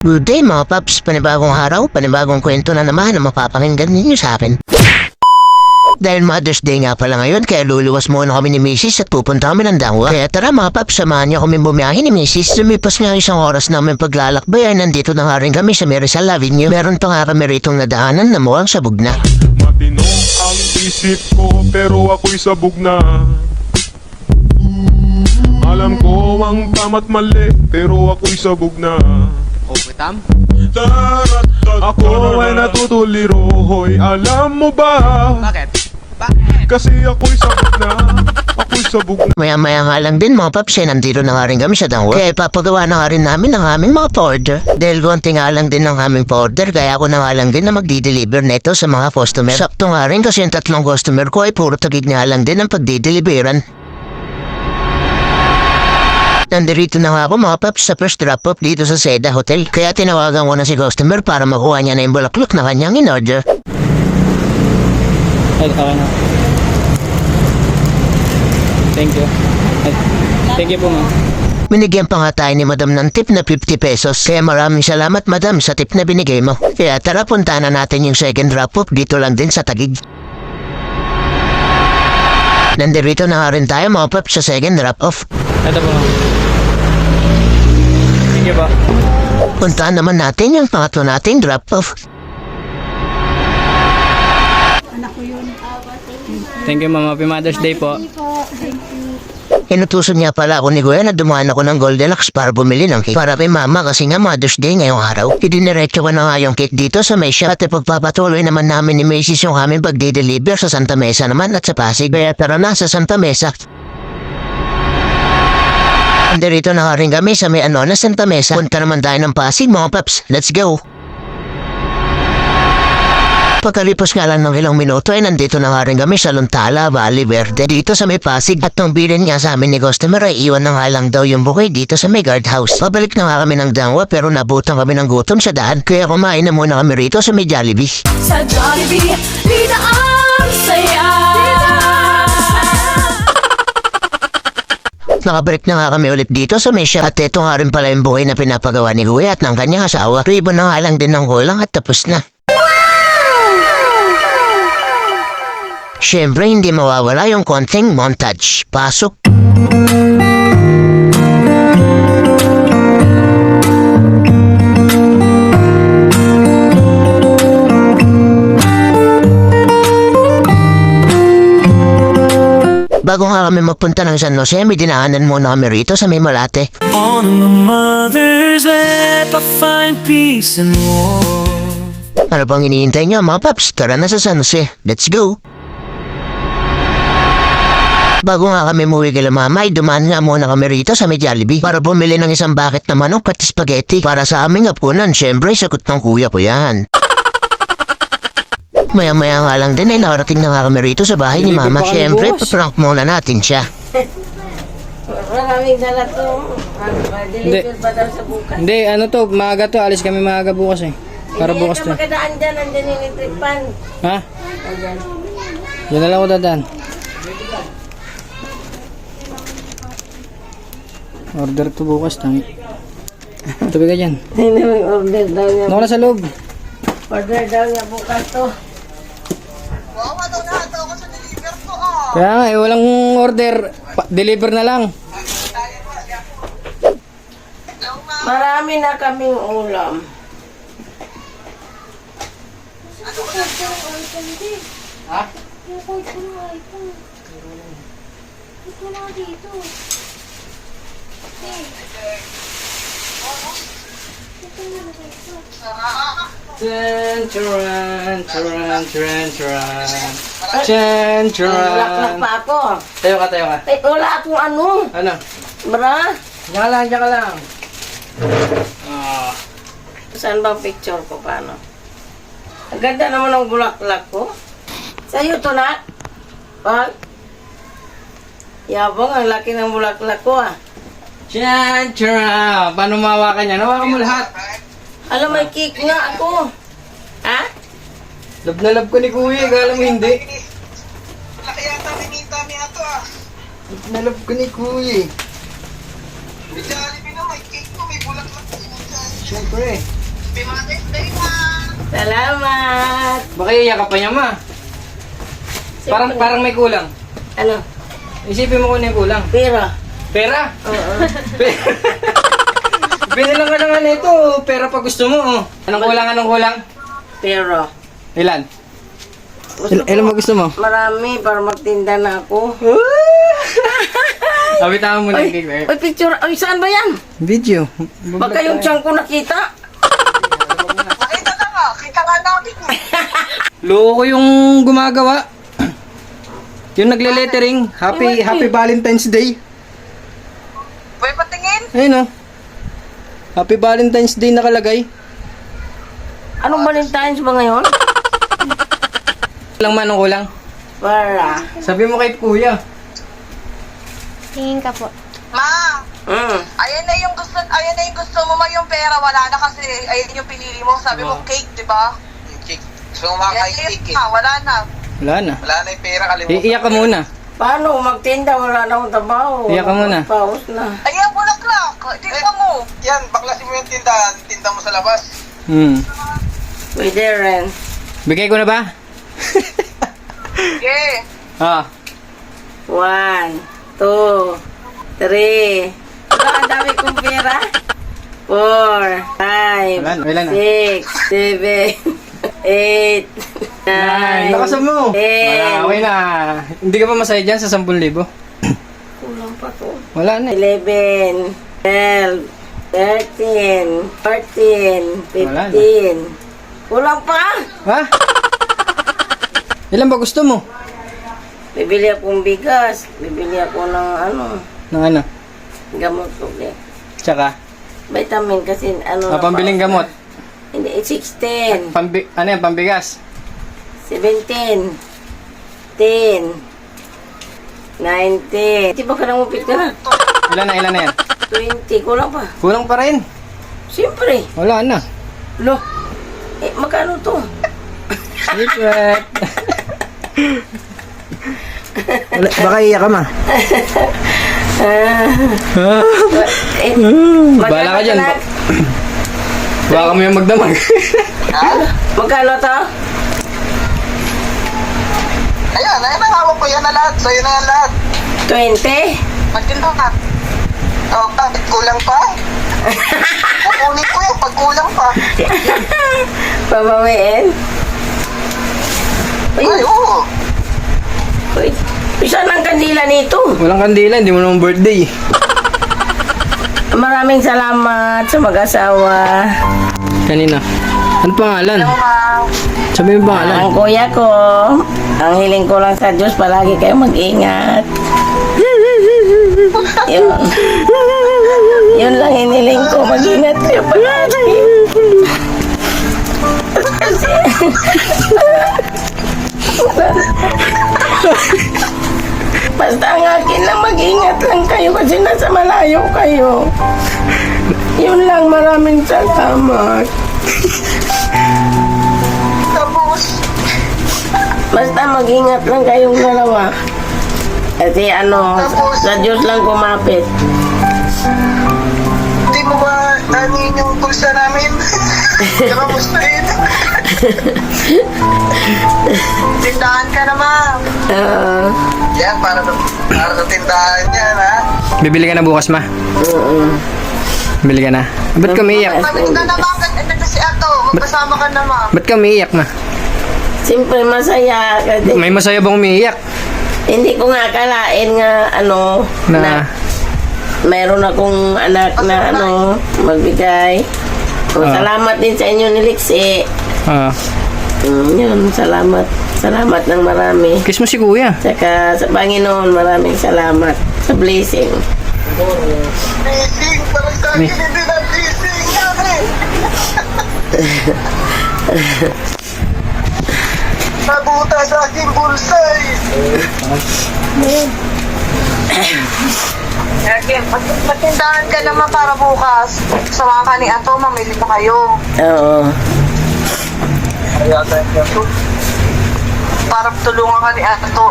Good day mga paps, panibagong araw, panibagong kwento na naman na mapapakinggan ninyo sa akin. Dahil Mother's Day nga pala ngayon, kaya luluwas muna kami ni Mrs. at pupunta kami ng Dangwa. Kaya tara mga paps, samahan niyo kami bumiyahe ni Mrs. Lumipas nga isang oras namin paglalakbay ay nandito na nga rin kami sa Rizal Avenue. Meron pa nga kami ritong nadaanan na mukhang sabog na. Matino ang isip ko pero ako'y sabog na. Alam ko ang tama't mali pero ako'y sabog na. Overtime? Ako ay natutuliro, hoy, alam mo ba? Bakit? Bakit? Kasi ako'y sabog na. Ako'y sabog na. Maya-maya nga lang din mga paps, nandito na nga rin kami sa Dangwa. Kaya ipapagawa na nga rin namin ang aming mga order. Dahil konti nga lang din ang aming order, kaya ako na nga lang din na magdi-deliver neto sa mga customer. Sakto nga rin kasi yung tatlong customer ko ay puro tagig nga lang din ang pagdi-deliveran. Nandito na nga ako mga paps sa first drop-off dito sa Seda Hotel. Kaya tinawagan ko na si customer para makuha niya na yung bulaklak na kanyang in-order. Ay, okay na. Thank you. Ay, thank you po, ma'am. Binigyan pa nga tayo ni madam ng tip na 50 pesos. Kaya maraming salamat madam sa tip na binigay mo. Kaya tara punta na natin yung second drop-off dito lang din sa Taguig. Nandito na nga rin tayo mga paps sa second drop-off. Ito po, ma'am. Thank you po. Puntaan naman natin yung pangatlo nating drop-off. Thank you, ma'am. Happy Mother's Day po. Inutusan niya pala ako ni Kuya na dumaan ako ng Goldilocks para bumili ng cake. Para kay mama kasi nga Mother's Day ngayong araw. Idiniretso ko na nga yung cake dito sa may shop at ipagpapatuloy naman namin ni Macy's yung aming pagde-deliver sa Santa Mesa naman at sa Pasig. Kaya tara na sa Santa Mesa. Nandito na nga rin kami sa may na Santa Mesa. Punta naman tayo ng Pasig mga paps. Let's go! Pagkalipos nga lang ng ilang minuto ay nandito na nga rin kami sa Luntala, Valle Verde dito sa may Pasig. At nung bilin nga sa amin ni customer ay iwan na nga lang daw yung bukay dito sa may guardhouse. Pabalik na nga kami ng Dangwa pero nabutan kami ng gutom sa daan. Kaya kumain na muna kami rito sa may Jollibee. Sa Jollibee, dito ang saya. Nakabalik na nga kami ulit dito sa may shop. At ito nga rin pala yung buhay na pinapagawa ni Kuya at ng kanyang asawa. Ribbon na nga lang din ng kulang at tapos na. Siyempre hindi mawawala yung konting montage. Pasok! Bago nga kami magpunta ng San Jose, may dinaanan muna kami rito sa may Malate. On my mother's lap, I find peace and war. Ano pang iniintay niyo mga paps? Tara na sa San Jose. Let's go! Bago nga kami muwi kay mama, ay dumaan nga muna kami rito sa may Jollibee para bumili ng isang bucket na manok at spaghetti para sa aming hapunan. Siyempre, sagot ng kuya ko yan. Maya-maya nga lang din ay nakarating na nga kami rito sa bahay ni mama. Siyempre, paprank muna natin siya. Maraming dala to. Deliver pa daw sa bukas. Hindi, ano to, maaga to. Alis kami maaga bukas eh. Para bukas to. Hindi ka makadaan dyan. Andyan yung electric pan. Ha? Andyan. Yan na lang ako dadaan. Order to bukas, tangi. Tabi ka dyan. Order daw niya. Ano ka na sa loob? Order daw niya bukas to. Kaya nga, walang order. Deliver na lang. Marami na kaming ulam. Ha? Bulaklak pa ako. Tayo ka, tayo ka. Eh, wala akong ano. Ano? Bra? Diyan ka lang, diyan ka lang. Ah. Saan bang picture ko? Paano? Ang ganda naman ng bulaklak ko. Sa'yo to na. Pag? Yabong, ang laki ng bulaklak ko ah. Chan, chara. Paano mahawakan niya? Nawakan mo lahat. Alam, may cake nga ako. Ha? Love na love ko ni Kuya, kala mo hindi. Laki yata minita ni ato ah. Love na love ko ni Kuya. May Jollibee na, may cake ko, may bulaklak. Siyempre. Salamat. Baka iiyak ka pa niya, ma. Parang may kulang. Ano? Isipin mo kung ano yung kulang. Pera. Pera? Oo. Binilang ka na nga nito. Pera pa gusto mo, oh. Anong kulang? Pera. Ilan? Ilan mo gusto mo? Marami para magtinda na ako. Abitawan mo na yung cake. Ay, picture. Ay, saan ba yan? Video. Baka yung tiyan ko nakita. Nakita na nga. Kita nga namin. Loko yung gumagawa. Yung nagle-lettering. Happy Valentine's Day. May patingin. Ayun, oh. Happy Valentine's Day nakalagay. Anong Valentine's ba ngayon? Lang man ang kulang. Para. Sabi mo kay kuya. Tingin ka po. Ma, ayan na yung gusto mo, ma, yung pera wala na kasi ayan yung pinili mo. Sabi mo cake, 'di ba? Cake. So, makakain cake. Wala na. Wala na. Wala na yung pera, kalimutan. Iiyak ka muna. Paano magtinda? Wala na akong trabaho. Iyak ka muna. Paus na. Ayan, bulaklak. Tingnan mo. Yan, baklasin mo yung tindahan. Tinda mo sa labas. Pwede rin. Bigay ko na ba? Yeah. Ah. 1, 2, 3. Ang dami kong pera. 4, 5, Ilan na? 6, 7, 8, 9, Lakasan mo. 10. Wala, okay na. Hindi ka pa masaya dyan sa 10,000? Kulang pa to. Wala na. 11, 12, 13, 14, 15. Kulang pa? Ha? Ilan ba gusto mo? Bibili akong bigas. Bibili ako ng Ng ano? gamot ulit. Tsaka? Vitamin kasi Pambiling gamot. Hindi, 16, Ano yan? Pambigas? 17, 10, 19. Di ba ka namupit ka na? Ilan na yan? 20, kulang pa. Kulang pa rin. Siyempre. Wala na. Lo, magkano to? Secret. Baka iiyak ka, ma. Bahala ka dyan. Baka kami yung magdamag. Magkano to? Ayan, ang hawak ko yan na lahat. Sa'yo na yan lahat. 20? Magtinda ka. Oh, bakit kulang pa? Kukunin ko yan pag kulang pa. Pabawiin? Ay, oo. Uy, isa ng kandila nito. Walang kandila, hindi mo naman birthday. Maraming salamat sa mag-asawa. Kanina. Ano pangalan? Sabi mo pangalan. Ang kuya ko, ang hiling ko lang sa Diyos, palagi kayo mag-ingat. Yun lang hiniling ko, mag-ingat kayo palagi. Basta ang akin lang, mag-ingat lang kayo kasi nasa malayo kayo. Yun lang, maraming salamat. Tapos, Basta mag-ingat lang kayong dalawa. Kasi sa Diyos lang kumapit. di mo ba anin yung pulsa namin? Kamustahin? Tindahan ka na, ma'am. Yan, para sa tindahan yan, ha? Bibili ka na bukas, ma. Bibili ka na. Ba't ka umiiyak? Pabili ka na, ma'am. Ito si Ato. Magkasama ka na, ma'am. Ba't ka umiiyak, ma? Siyempre masaya kasi May masaya bang umiiyak? hindi ko nga akalain nga Na? mayroon akong anak na magbigay. Salamat din sa inyo ni Lixie. Yun, salamat. Salamat ng marami. Kiss mo si kuya. Saka sa Panginoon, maraming salamat sa blessing. Blessing. Parang sa akin, hindi na blessing. Nabuta sa aking bulsay. Okay, magtindahan ka naman para bukas. Sama ka ni Ato, mamili pa kayo. Oo. Para tulungan ka ni Ato.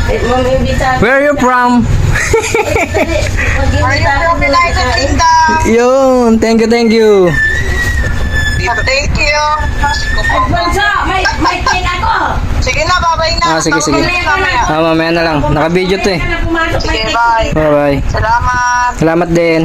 Mamimita. Where are you from? Are you from United Kingdom? Yun, thank you. Thank you. Bunso, may tin ako. Sige na, babay na. Sige. Mamaya. Mamaya na lang. Naka-video to eh. Pumasok, may Sige, tin. bye. Bye-bye. Salamat. Salamat din.